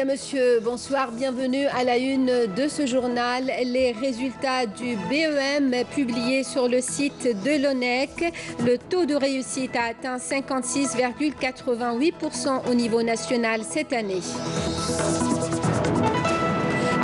Mesdames, Messieurs, bonsoir, bienvenue à la une de ce journal. Les résultats du BEM publiés sur le site de l'ONEC. Le taux de réussite a atteint 56,88% au niveau national cette année.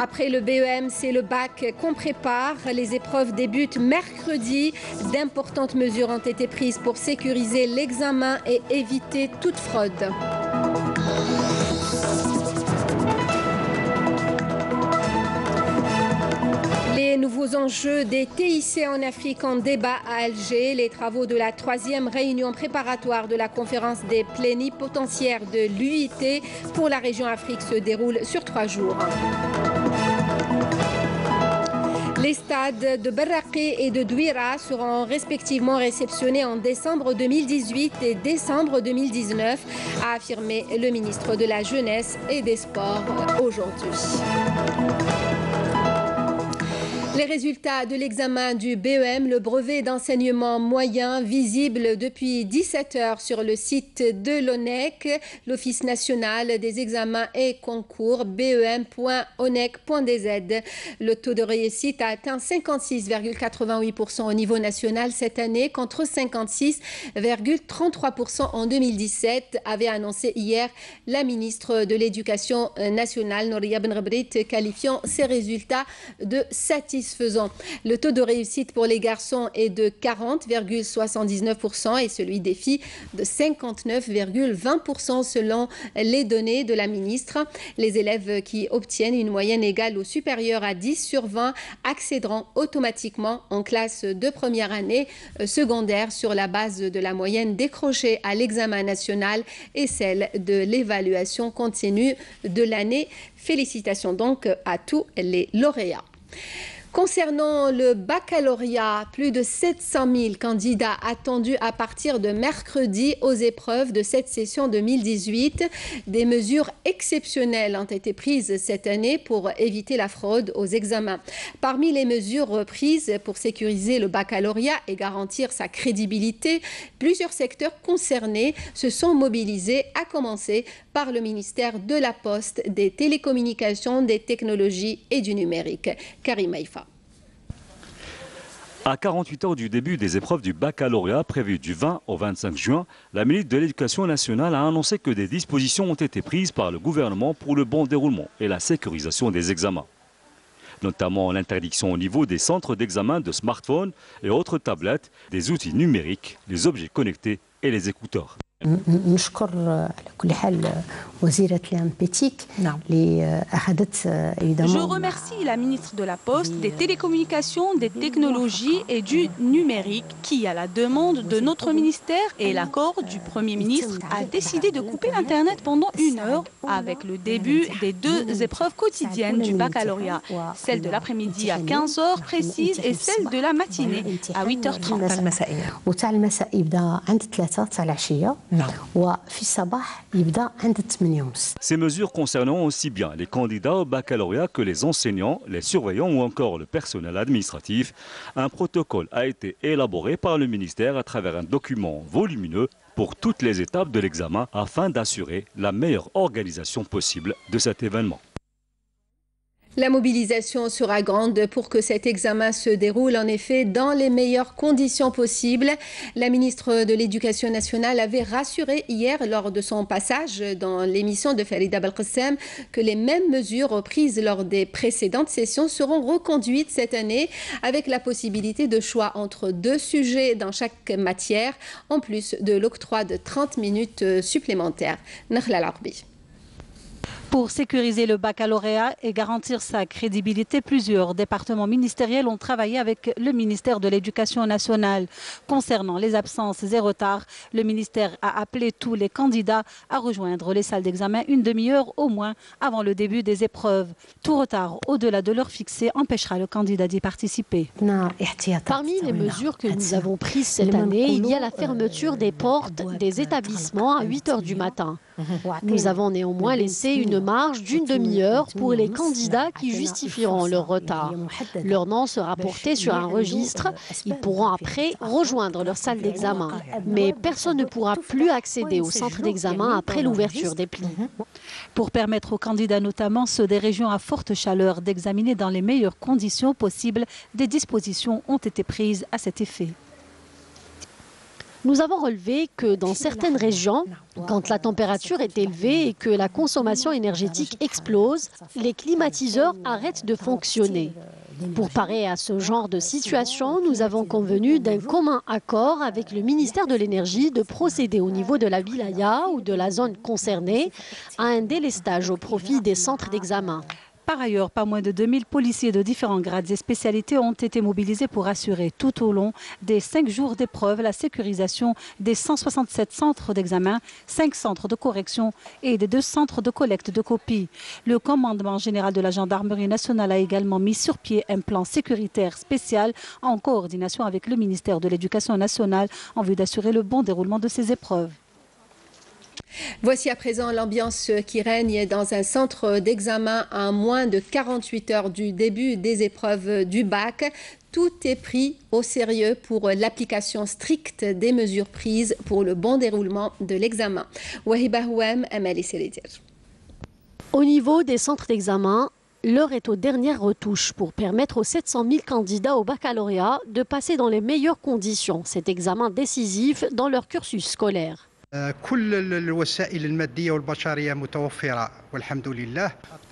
Après le BEM, c'est le bac qu'on prépare. Les épreuves débutent mercredi. D'importantes mesures ont été prises pour sécuriser l'examen et éviter toute fraude. Les nouveaux enjeux des TIC en Afrique en débat à Alger. Les travaux de la 3e réunion préparatoire de la conférence des plénipotentiaires de l'UIT pour la région Afrique se déroulent sur 3 jours. Les stades de Barraqi et de Douira seront respectivement réceptionnés en décembre 2018 et décembre 2019, a affirmé le ministre de la Jeunesse et des Sports aujourd'hui. Les résultats de l'examen du BEM, le brevet d'enseignement moyen, visible depuis 17 heures sur le site de l'ONEC, l'Office national des examens et concours, bem.onec.dz. Le taux de réussite a atteint 56,88% au niveau national cette année, contre 56,33% en 2017, avait annoncé hier la ministre de l'Éducation nationale, Nouria Benrabrit, qualifiant ces résultats de satisfaisants. Le taux de réussite pour les garçons est de 40,79% et celui des filles de 59,20% selon les données de la ministre. Les élèves qui obtiennent une moyenne égale ou supérieure à 10 sur 20 accéderont automatiquement en classe de première année secondaire sur la base de la moyenne décrochée à l'examen national et celle de l'évaluation continue de l'année. Félicitations donc à tous les lauréats. Concernant le baccalauréat, plus de 700 000 candidats attendus à partir de mercredi aux épreuves de cette session 2018. Des mesures exceptionnelles ont été prises cette année pour éviter la fraude aux examens. Parmi les mesures prises pour sécuriser le baccalauréat et garantir sa crédibilité, plusieurs secteurs concernés se sont mobilisés, à commencer par le ministère de la Poste, des télécommunications, des technologies et du numérique. Karim Haïfa. À 48 heures du début des épreuves du baccalauréat prévues du 20 au 25 juin, la ministre de l'Éducation nationale a annoncé que des dispositions ont été prises par le gouvernement pour le bon déroulement et la sécurisation des examens. Notamment l'interdiction au niveau des centres d'examen de smartphones et autres tablettes, des outils numériques, les objets connectés et les écouteurs. نشكر على كل حال وزيرة الانبيتيك اللي أخذت évidemment. Je remercie la ministre de la Poste, des télécommunications, des technologies et du numérique qui, à la demande de notre ministère et l'accord du Premier ministre, a décidé de couper l'Internet pendant 1 heure avec le début des 2 épreuves quotidiennes du baccalauréat, celle de l'après-midi à 15 heures précises et celle de la matinée à 8h30. وتاع المساء يبدا عند 3 تاع العشية. Ces mesures concerneront aussi bien les candidats au baccalauréat que les enseignants, les surveillants ou encore le personnel administratif. Un protocole a été élaboré par le ministère à travers un document volumineux pour toutes les étapes de l'examen afin d'assurer la meilleure organisation possible de cet événement. La mobilisation sera grande pour que cet examen se déroule en effet dans les meilleures conditions possibles. La ministre de l'Éducation nationale avait rassuré hier lors de son passage dans l'émission de Farida Belkacem que les mêmes mesures prises lors des précédentes sessions seront reconduites cette année avec la possibilité de choix entre 2 sujets dans chaque matière en plus de l'octroi de 30 minutes supplémentaires. Nakhla Al-Arbi. Pour sécuriser le baccalauréat et garantir sa crédibilité, plusieurs départements ministériels ont travaillé avec le ministère de l'Éducation nationale. Concernant les absences et retards, le ministère a appelé tous les candidats à rejoindre les salles d'examen 1 demi-heure au moins avant le début des épreuves. Tout retard au-delà de l'heure fixée empêchera le candidat d'y participer. Parmi les mesures que nous avons prises cette année, il y a la fermeture des portes des établissements à 8 heures du matin. Nous avons néanmoins laissé une marge d'une demi-heure pour les candidats qui justifieront leur retard. Leur nom sera porté sur un registre. Ils pourront après rejoindre leur salle d'examen. Mais personne ne pourra plus accéder au centre d'examen après l'ouverture des plis. Pour permettre aux candidats, notamment ceux des régions à forte chaleur, d'examiner dans les meilleures conditions possibles, des dispositions ont été prises à cet effet. Nous avons relevé que dans certaines régions, quand la température est élevée et que la consommation énergétique explose, les climatiseurs arrêtent de fonctionner. Pour parer à ce genre de situation, nous avons convenu d'un commun accord avec le ministère de l'Énergie de procéder au niveau de la wilaya ou de la zone concernée à un délestage au profit des centres d'examen. Par ailleurs, pas moins de 2000 policiers de différents grades et spécialités ont été mobilisés pour assurer tout au long des 5 jours d'épreuve la sécurisation des 167 centres d'examen, 5 centres de correction et des 2 centres de collecte de copies. Le commandement général de la gendarmerie nationale a également mis sur pied un plan sécuritaire spécial en coordination avec le ministère de l'Éducation nationale en vue d'assurer le bon déroulement de ces épreuves. Voici à présent l'ambiance qui règne dans un centre d'examen à moins de 48 heures du début des épreuves du bac. Tout est pris au sérieux pour l'application stricte des mesures prises pour le bon déroulement de l'examen. Wahiba Houem, Amali Selidir. Au niveau des centres d'examen, l'heure est aux dernières retouches pour permettre aux 700 000 candidats au baccalauréat de passer dans les meilleures conditions cet examen décisif dans leur cursus scolaire.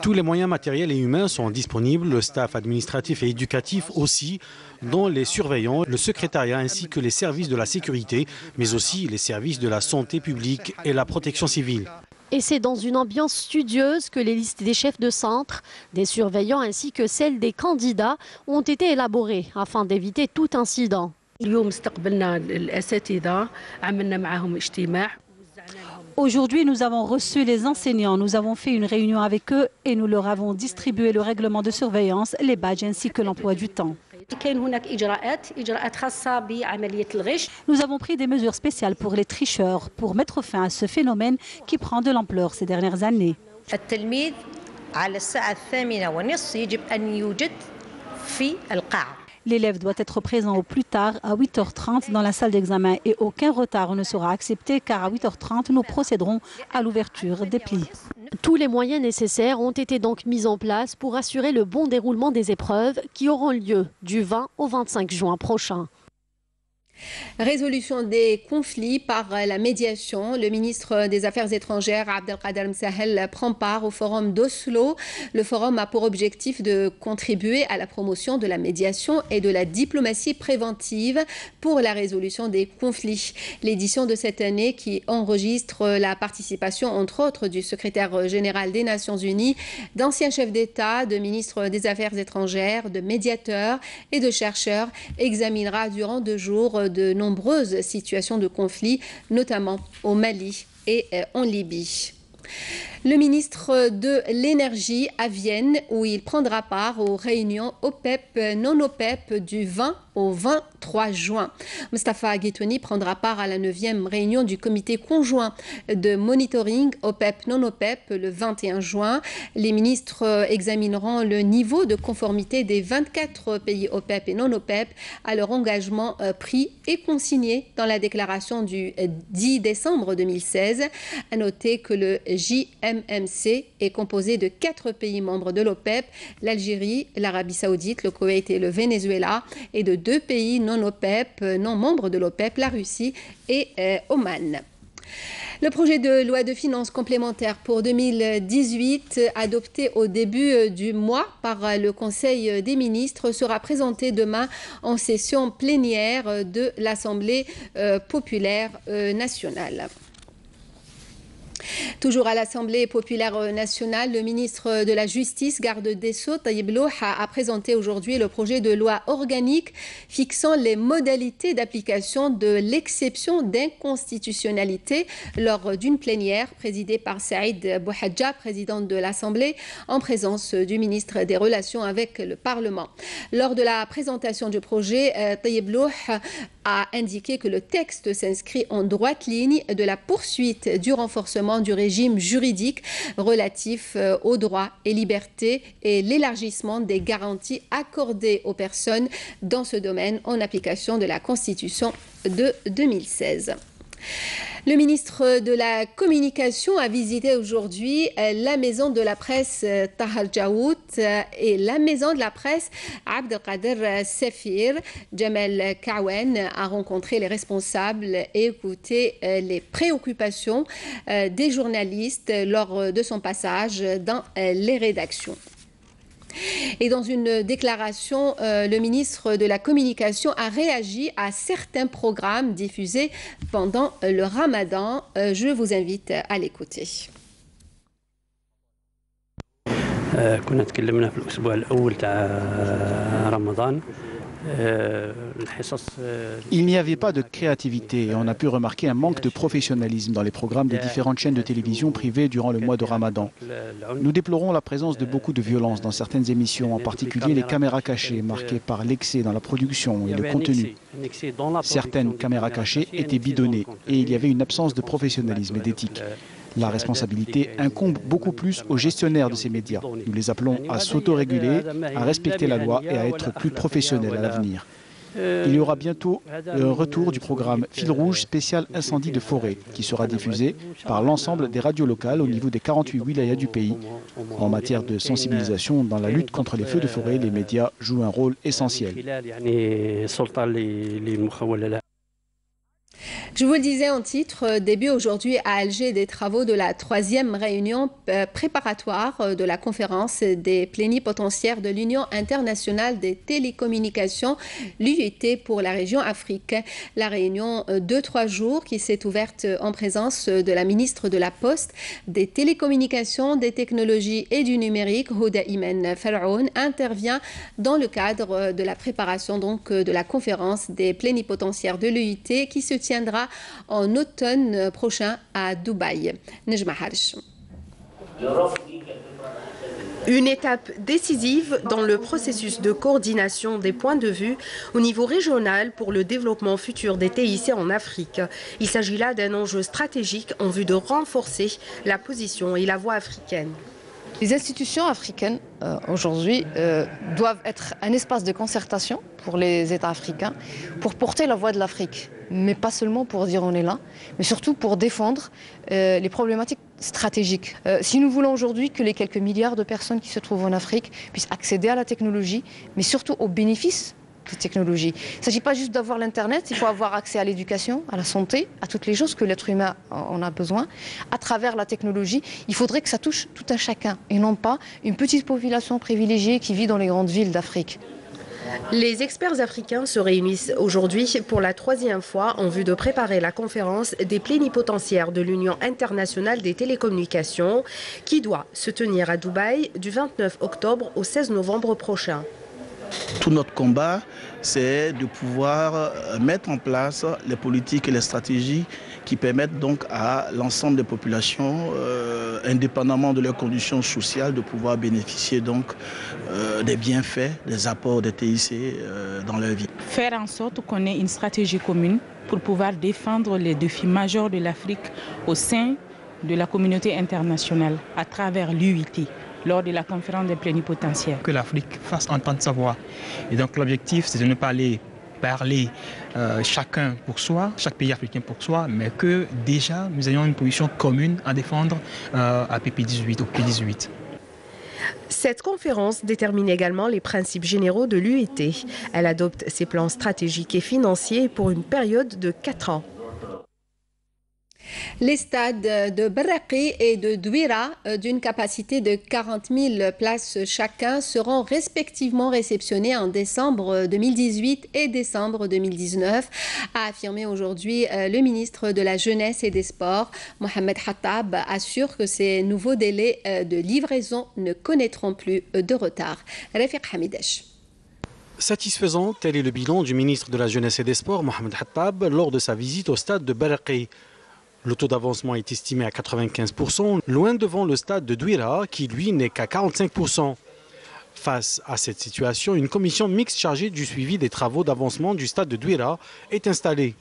Tous les moyens matériels et humains sont disponibles, le staff administratif et éducatif aussi, dont les surveillants, le secrétariat ainsi que les services de la sécurité, mais aussi les services de la santé publique et la protection civile. Et c'est dans une ambiance studieuse que les listes des chefs de centre, des surveillants ainsi que celles des candidats ont été élaborées afin d'éviter tout incident. Aujourd'hui, nous avons reçu les enseignants, nous avons fait une réunion avec eux et nous leur avons distribué le règlement de surveillance, les badges ainsi que l'emploi du temps. Nous avons pris des mesures spéciales pour les tricheurs, pour mettre fin à ce phénomène qui prend de l'ampleur ces dernières années. L'élève doit être présent au plus tard à 8h30 dans la salle d'examen et aucun retard ne sera accepté car à 8h30 nous procéderons à l'ouverture des plis. Tous les moyens nécessaires ont été donc mis en place pour assurer le bon déroulement des épreuves qui auront lieu du 20 au 25 juin prochain. Résolution des conflits par la médiation. Le ministre des Affaires étrangères, Abdelkader Msahel, prend part au forum d'Oslo. Le forum a pour objectif de contribuer à la promotion de la médiation et de la diplomatie préventive pour la résolution des conflits. L'édition de cette année qui enregistre la participation, entre autres, du secrétaire général des Nations Unies, d'anciens chefs d'État, de ministres des Affaires étrangères, de médiateurs et de chercheurs, examinera durant 2 jours de nombreuses situations de conflit, notamment au Mali et en Libye. Le ministre de l'Énergie à Vienne, où il prendra part aux réunions OPEP-non-OPEP du 20 au 23 juin. Mustafa Guitouni prendra part à la 9e réunion du comité conjoint de monitoring OPEP-non-OPEP le 21 juin. Les ministres examineront le niveau de conformité des 24 pays OPEP et non-OPEP à leur engagement pris et consigné dans la déclaration du 10 décembre 2016. À noter que le JMMC est composé de 4 pays membres de l'OPEP, l'Algérie, l'Arabie Saoudite, le Koweït et le Venezuela, et de 2 pays non-OPEP, non membres de l'OPEP, la Russie et Oman. Le projet de loi de finances complémentaire pour 2018, adopté au début du mois par le Conseil des ministres, sera présenté demain en session plénière de l'Assemblée populaire nationale. Toujours à l'Assemblée populaire nationale, le ministre de la Justice, garde des Sceaux, Tayyip Louh, a présenté aujourd'hui le projet de loi organique fixant les modalités d'application de l'exception d'inconstitutionnalité lors d'une plénière présidée par Saïd Bouhadja, président de l'Assemblée, en présence du ministre des Relations avec le Parlement. Lors de la présentation du projet, Tayyip Louh a indiqué que le texte s'inscrit en droite ligne de la poursuite du renforcement du régime juridique relatif aux droits et libertés et l'élargissement des garanties accordées aux personnes dans ce domaine en application de la Constitution de 2016. Le ministre de la Communication a visité aujourd'hui la maison de la presse Tahar Jaout et la maison de la presse Abdelkader Sefir. Jamel Kawen a rencontré les responsables et écouté les préoccupations des journalistes lors de son passage dans les rédactions. Et dans une déclaration, le ministre de la Communication a réagi à certains programmes diffusés pendant le Ramadan. Je vous invite à l'écouter. كنا تكلمنا في الأسبوع الأول تاع رمضان. Il n'y avait pas de créativité et on a pu remarquer un manque de professionnalisme dans les programmes des différentes chaînes de télévision privées durant le mois de Ramadan. Nous déplorons la présence de beaucoup de violence dans certaines émissions, en particulier les caméras cachées, marquées par l'excès dans la production et le contenu. Certaines caméras cachées étaient bidonnées et il y avait une absence de professionnalisme et d'éthique. La responsabilité incombe beaucoup plus aux gestionnaires de ces médias. Nous les appelons à s'autoréguler, à respecter la loi et à être plus professionnels à l'avenir. Il y aura bientôt un retour du programme Fil Rouge spécial incendie de forêt qui sera diffusé par l'ensemble des radios locales au niveau des 48 wilayas du pays. En matière de sensibilisation dans la lutte contre les feux de forêt, les médias jouent un rôle essentiel. Je vous le disais en titre, début aujourd'hui à Alger des travaux de la 3e réunion préparatoire de la conférence des plénipotentiaires de l'Union internationale des télécommunications, l'UIT pour la région Afrique. La réunion de 3 jours qui s'est ouverte en présence de la ministre de la Poste, des télécommunications, des technologies et du numérique, Houda Imen Faraoun, intervient dans le cadre de la préparation donc de la conférence des plénipotentiaires de l'UIT qui se tiendra en automne prochain à Dubaï. Nejma Harch. Une étape décisive dans le processus de coordination des points de vue au niveau régional pour le développement futur des TIC en Afrique. Il s'agit là d'un enjeu stratégique en vue de renforcer la position et la voix africaine. Les institutions africaines, aujourd'hui, doivent être un espace de concertation pour les États africains, pour porter la voix de l'Afrique. Mais pas seulement pour dire on est là, mais surtout pour défendre les problématiques stratégiques. Si nous voulons aujourd'hui que les quelques milliards de personnes qui se trouvent en Afrique puissent accéder à la technologie, mais surtout aux bénéfices de technologie. Il ne s'agit pas juste d'avoir l'Internet, il faut avoir accès à l'éducation, à la santé, à toutes les choses que l'être humain en a besoin. À travers la technologie, il faudrait que ça touche tout un chacun et non pas une petite population privilégiée qui vit dans les grandes villes d'Afrique. Les experts africains se réunissent aujourd'hui pour la 3e fois en vue de préparer la conférence des plénipotentiaires de l'Union internationale des télécommunications qui doit se tenir à Dubaï du 29 octobre au 16 novembre prochain. Tout notre combat, c'est de pouvoir mettre en place les politiques et les stratégies qui permettent donc à l'ensemble des populations, indépendamment de leurs conditions sociales, de pouvoir bénéficier donc des bienfaits, des apports des TIC dans leur vie. Faire en sorte qu'on ait une stratégie commune pour pouvoir défendre les défis majeurs de l'Afrique au sein de la communauté internationale à travers l'UIT. Lors de la conférence des plénipotentiaires. Que l'Afrique fasse entendre sa voix. Et donc l'objectif, c'est de ne pas aller parler chacun pour soi, chaque pays africain pour soi, mais que déjà nous ayons une position commune à défendre à PP18, au P18. Cette conférence détermine également les principes généraux de l'UIT. Elle adopte ses plans stratégiques et financiers pour une période de 4 ans. Les stades de Barraqi et de Douira, d'une capacité de 40 000 places chacun, seront respectivement réceptionnés en décembre 2018 et décembre 2019, a affirmé aujourd'hui le ministre de la Jeunesse et des Sports. Mohamed Hattab assure que ces nouveaux délais de livraison ne connaîtront plus de retard. Rafiq Hamidesh. Satisfaisant, tel est le bilan du ministre de la Jeunesse et des Sports, Mohamed Hattab, lors de sa visite au stade de Barraqi. Le taux d'avancement est estimé à 95%, loin devant le stade de Douira qui, lui, n'est qu'à 45%. Face à cette situation, une commission mixte chargée du suivi des travaux d'avancement du stade de Douira est installée.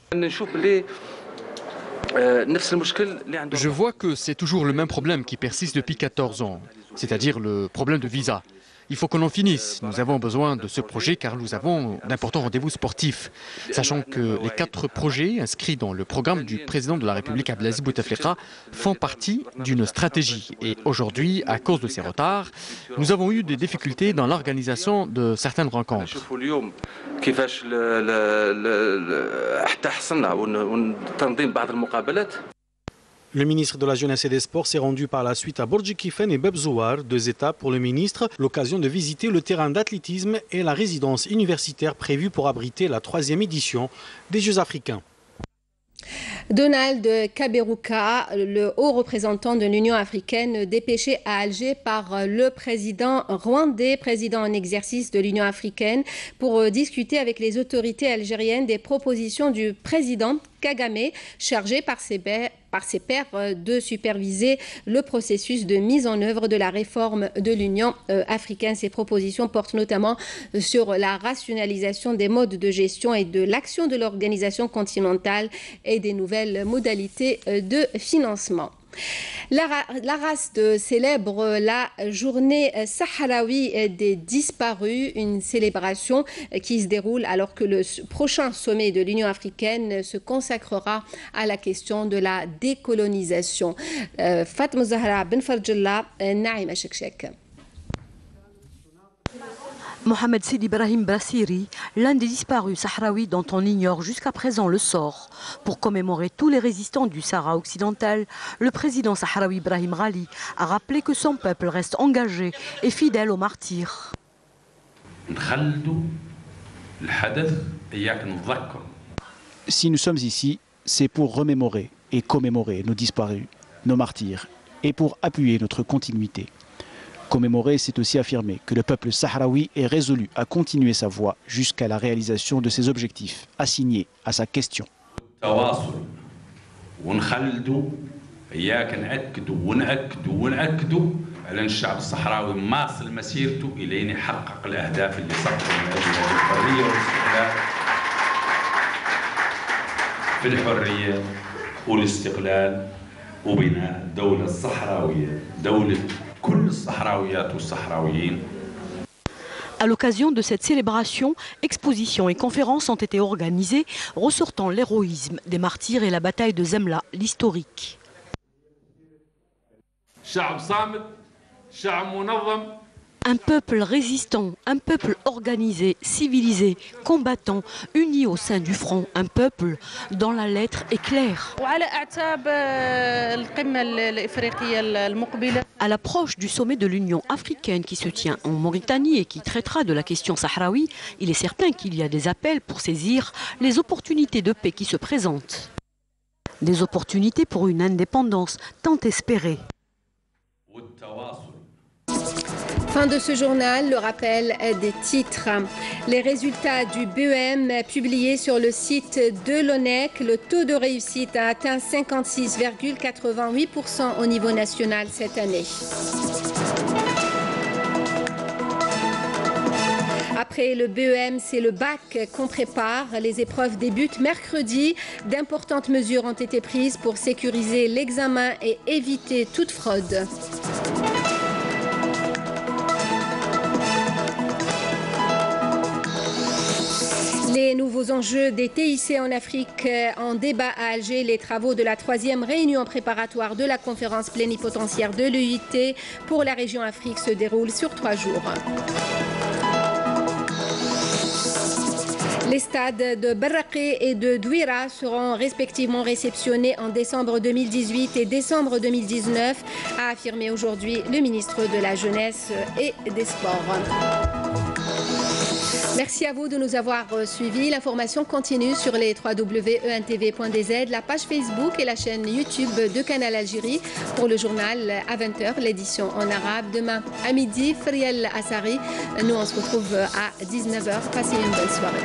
Je vois que c'est toujours le même problème qui persiste depuis 14 ans, c'est-à-dire le problème de visa. Il faut qu'on en finisse. Nous avons besoin de ce projet car nous avons d'importants rendez-vous sportifs. Sachant que les 4 projets inscrits dans le programme du président de la République Abdelaziz Bouteflika font partie d'une stratégie. Et aujourd'hui, à cause de ces retards, nous avons eu des difficultés dans l'organisation de certaines rencontres. Le ministre de la Jeunesse et des Sports s'est rendu par la suite à Bourg-Kifen et Bebzouar, 2 étapes pour le ministre, l'occasion de visiter le terrain d'athlétisme et la résidence universitaire prévue pour abriter la 3e édition des Jeux africains. Donald Kaberuka, le haut représentant de l'Union africaine, dépêché à Alger par le président rwandais, président en exercice de l'Union africaine, pour discuter avec les autorités algériennes des propositions du président Kagame, chargé par ses pairs de superviser le processus de mise en œuvre de la réforme de l'Union africaine. Ces propositions portent notamment sur la rationalisation des modes de gestion et de l'action de l'organisation continentale et des nouvelles modalités de financement. L'Aras célèbre la journée sahraoui des disparus, une célébration qui se déroule alors que le prochain sommet de l'Union africaine se consacrera à la question de la décolonisation. Fatma Zahra Ben Farjallah, Naïma Chekchek. Mohamed Sidi Ibrahim Bassiri, l'un des disparus sahraouis dont on ignore jusqu'à présent le sort. Pour commémorer tous les résistants du Sahara occidental, le président sahraoui Ibrahim Ghali a rappelé que son peuple reste engagé et fidèle aux martyrs. Si nous sommes ici, c'est pour remémorer et commémorer nos disparus, nos martyrs, et pour appuyer notre continuité. Commémorer, c'est aussi affirmer que le peuple sahraoui est résolu à continuer sa voie jusqu'à la réalisation de ses objectifs assignés à sa question. À l'occasion de cette célébration, expositions et conférences ont été organisées, ressortant l'héroïsme des martyrs et la bataille de Zemla, l'historique. Un peuple résistant, un peuple organisé, civilisé, combattant, uni au sein du front, un peuple dont la lettre est claire. À l'approche du sommet de l'Union africaine qui se tient en Mauritanie et qui traitera de la question sahraoui, il est certain qu'il y a des appels pour saisir les opportunités de paix qui se présentent. Des opportunités pour une indépendance tant espérée. Fin de ce journal, le rappel des titres. Les résultats du BEM publiés sur le site de l'ONEC, le taux de réussite a atteint 56,88% au niveau national cette année. Après le BEM, c'est le bac qu'on prépare. Les épreuves débutent mercredi. D'importantes mesures ont été prises pour sécuriser l'examen et éviter toute fraude. Les nouveaux enjeux des TIC en Afrique en débat à Alger. Les travaux de la 3e réunion préparatoire de la conférence plénipotentiaire de l'UIT pour la région Afrique se déroulent sur 3 jours. Les stades de Barraqué et de Douira seront respectivement réceptionnés en décembre 2018 et décembre 2019, a affirmé aujourd'hui le ministre de la Jeunesse et des Sports. Merci à vous de nous avoir suivis. L'information continue sur les www.entv.dz, la page Facebook et la chaîne YouTube de Canal Algérie pour le journal à 20h, l'édition en arabe. Demain à midi, Friel Assari. Nous, on se retrouve à 19h. Passez une bonne soirée.